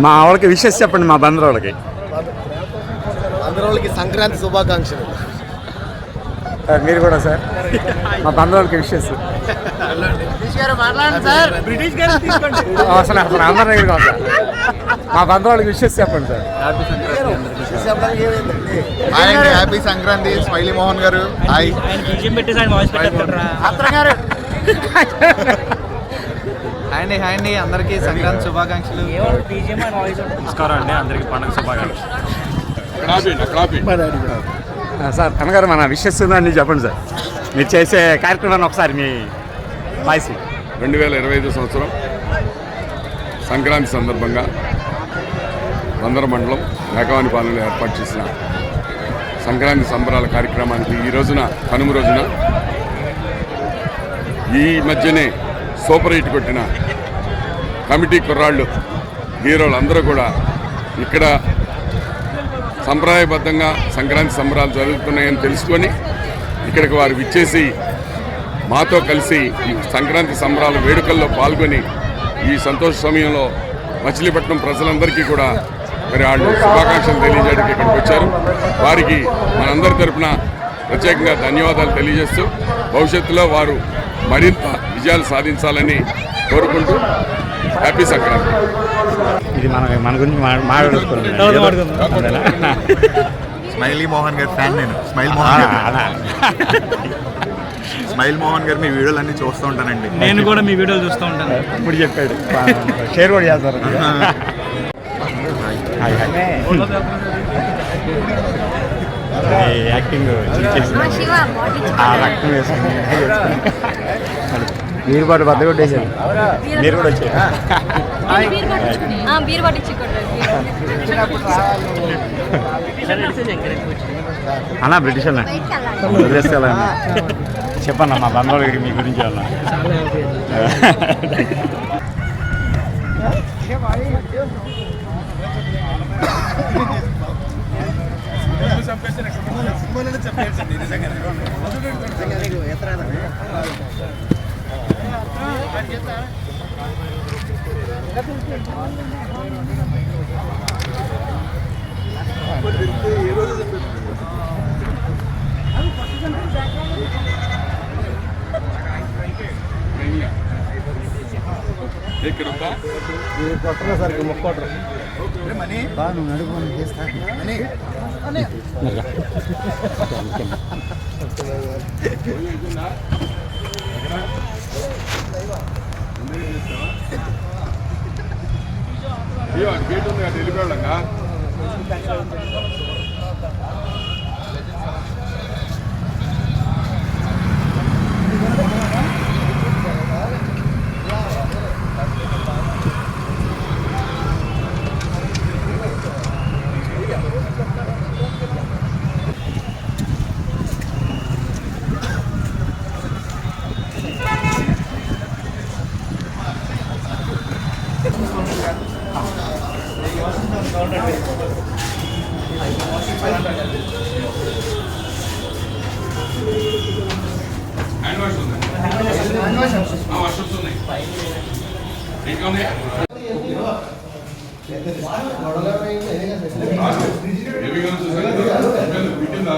మా వాళ్ళకి విషెస్ చెప్పండి, మా బంధువులకి. అందరికి సంక్రాంతి శుభాకాంక్షలు. మీరు కూడా సార్ మా బంధువులకి విషెస్. అసలు అందరి దగ్గర కాదు సార్, మా బంధువులకి విషెస్ చెప్పండి sir. Happy Sankranti. Smiley Mohan గారు హాయ్. హాయ్ అండి, అందరికీ సంక్రాంతి శుభాకాంక్షలు. నమస్కారం అండి, అందరికీ పండుగ శుభాకాంక్షలు. సార్ కనగారు మన విషెస్ అన్ని చెప్పండి సార్. మీరు చేసే కార్యక్రమాన్ని ఒకసారి మీ వాయిస్. 2025 సంవత్సరం సంక్రాంతి సందర్భంగా బందర మండలం మేకవానిపాలెంలో ఏర్పాటు చేసిన సంక్రాంతి సంబరాల కార్యక్రమానికి ఈ రోజున కనుమ రోజున ఈ మధ్యనే సూపర్ హిట్ కొట్టిన కమిటీ కుర్రాళ్ళు హీరోలు అందరూ కూడా ఇక్కడ సంప్రదాయబద్ధంగా సంక్రాంతి సంబరాలు జరుగుతున్నాయని తెలుసుకొని ఇక్కడికి వారు విచ్చేసి మాతో కలిసి ఈ సంక్రాంతి సంబరాల వేడుకల్లో పాల్గొని ఈ సంతోష సమయంలో మచిలీపట్నం ప్రజలందరికీ కూడా మరి వాళ్ళు శుభాకాంక్షలు తెలియజేయడానికి ఇక్కడికి వచ్చారు. వారికి మనందరి తరఫున ప్రత్యేకంగా ధన్యవాదాలు తెలియజేస్తూ భవిష్యత్తులో వారు మరింత విజయాలు సాధించాలని కోరుకుంటూ హ్యాపీ సంక్రాంతి. ఇది మన గురించి మాట్లాడుకుంటున్నాం. స్మైలీ మోహన్ గారి ఫ్యాన్ నేను. స్మైల్ మోహన్ గారు మీ వీడియోలు అన్ని చూస్తూ ఉంటానండి. నేను కూడా మీ వీడియోలు చూస్తూ ఉంటాను. ఇప్పుడు చెప్పాడు, షేర్ కూడా చేస్తారు. యాక్టింగ్ రక్తం వేసుకుని మీరు పాటు బద్ద కొట్టేసారు. మీరు కూడా వచ్చారు. అన్నా బ్రిటిష్ అన్నా వదిలేస్తాను చెప్పన్నా మా బంధువులకి మీ గురించి అన్నా. సార్ ముక్కోటరు నువ్వు నడుపుకొని గేట్ ఉంది కదా వెళ్ళిపోవడంగా. హ్యాండ్ వాష్ ఉంది, వాష్రూమ్స్ ఉన్నాయి. ఇంకా ఉన్నాయి. పెట్టిందా